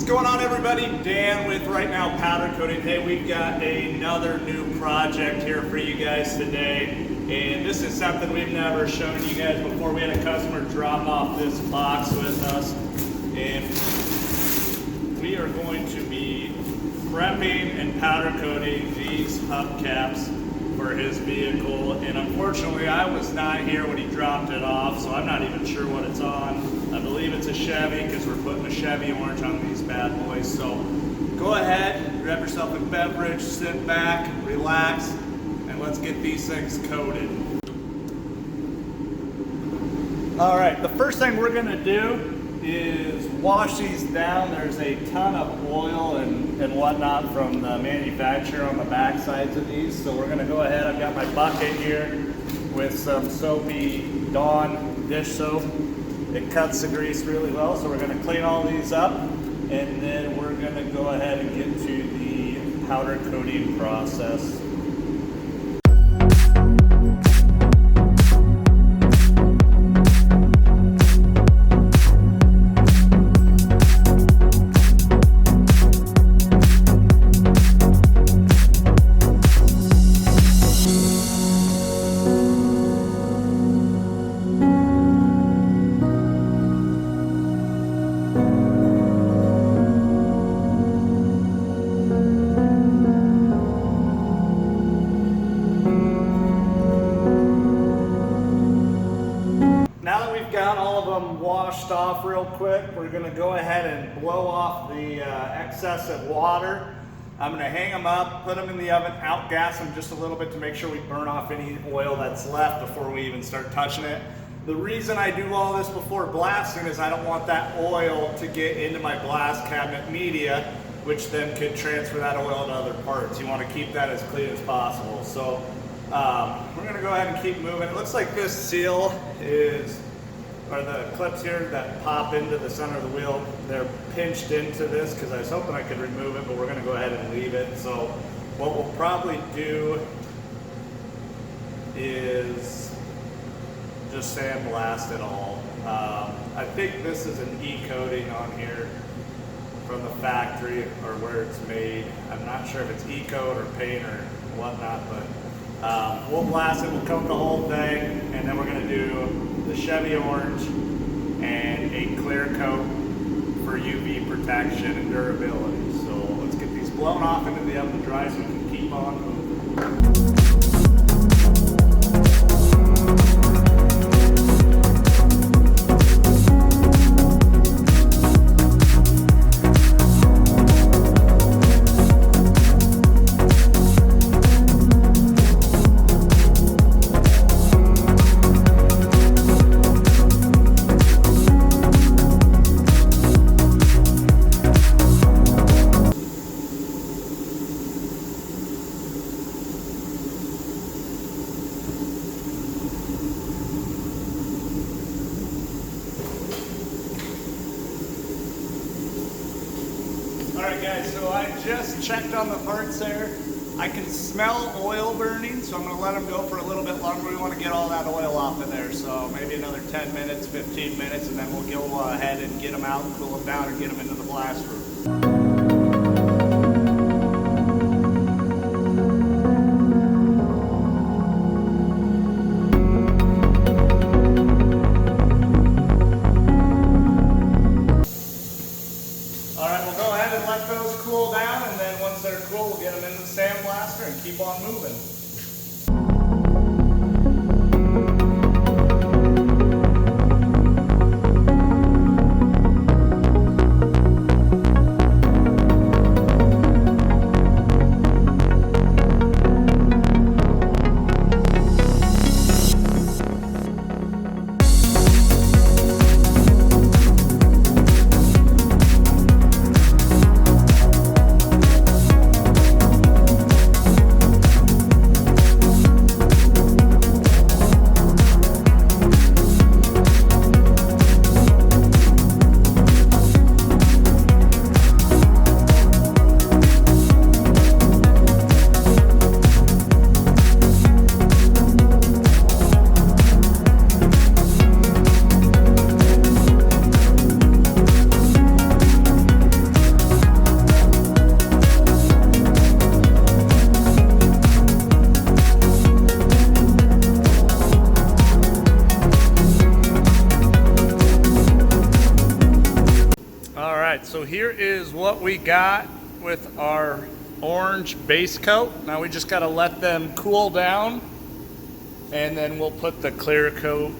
What's going on, everybody? Dan with Right Now Powder Coating. Hey, we've got another new project here for you guys today, and this is something we've never shown you guys before. We had a customer drop off this box with us, and we are going to be prepping and powder coating these hubcaps for his vehicle. And unfortunately, I was not here when he dropped it off, so I'm not even sure what it's on. I believe it's a Chevy because we're putting a Chevy orange on these bad boys. So go ahead, grab yourself a beverage, sit back, relax, and let's get these things coated. All right, the first thing we're gonna do is wash these down. There's a ton of oil and whatnot from the manufacturer on the back sides of these. So we're gonna go ahead, I've got my bucket here with some soapy Dawn dish soap. It cuts the grease really well, so we're going to clean all these up, and then we're going to go ahead and get to the powder coating process. Got all of them washed off real quick. We're going to go ahead and blow off the excess of water. I'm going to hang them up, put them in the oven, outgas them just a little bit to make sure we burn off any oil that's left before we even start touching it. The reason I do all this before blasting is I don't want that oil to get into my blast cabinet media, which then could transfer that oil to other parts. You want to keep that as clean as possible. So we're going to go ahead and keep moving. It looks like this seal or the clips here that pop into the center of the wheel, they're pinched into this because I was hoping I could remove it, but we're going to go ahead and leave it. So what we'll probably do is just sandblast it all. I think this is an E-coating on here from the factory or where it's made. I'm not sure if it's E-coat or paint or whatnot, but we'll blast it, we'll coat the whole thing, and then we're going to do the Chevy orange and a clear coat for UV protection and durability. So let's get these blown off into the oven to dry so we can keep on moving. Alright guys, so I just checked on the parts there. I can smell oil burning, so I'm going to let them go for a little bit longer. We want to get all that oil off of there, so maybe another 10 minutes, 15 minutes, and then we'll go ahead and get them out, cool them down, and get them into the blast room. Let those cool down, and then once they're cool, we'll get them into the sandblaster and keep on moving. right, so here is what we got with our orange base coat. Now we just got to let them cool down, and then we'll put the clear coat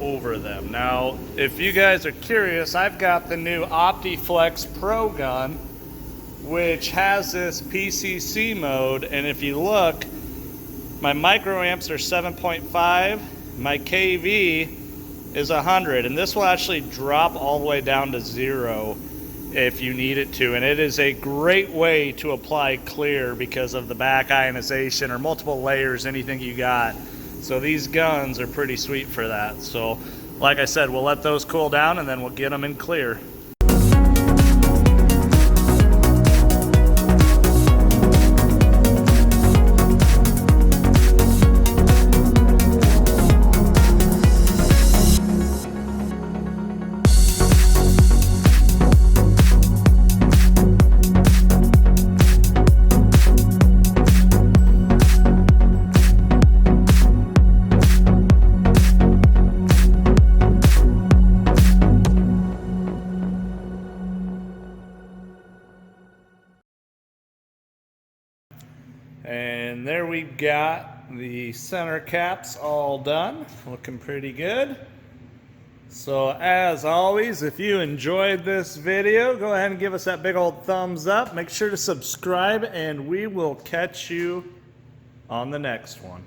over them. Now, if you guys are curious, I've got the new OptiFlex Pro gun, which has this PCC mode, and if you look, my microamps are 7.5, my kV is 100, and this will actually drop all the way down to 0 if you need it to, and it is a great way to apply clear because of the back ionization or multiple layers, anything you got. So these guns are pretty sweet for that. So like I said, we'll let those cool down and then we'll get them in clear. And there we've got the center caps all done, looking pretty good. So as always, if you enjoyed this video, go ahead and give us that big old thumbs up. Make sure to subscribe, and we will catch you on the next one.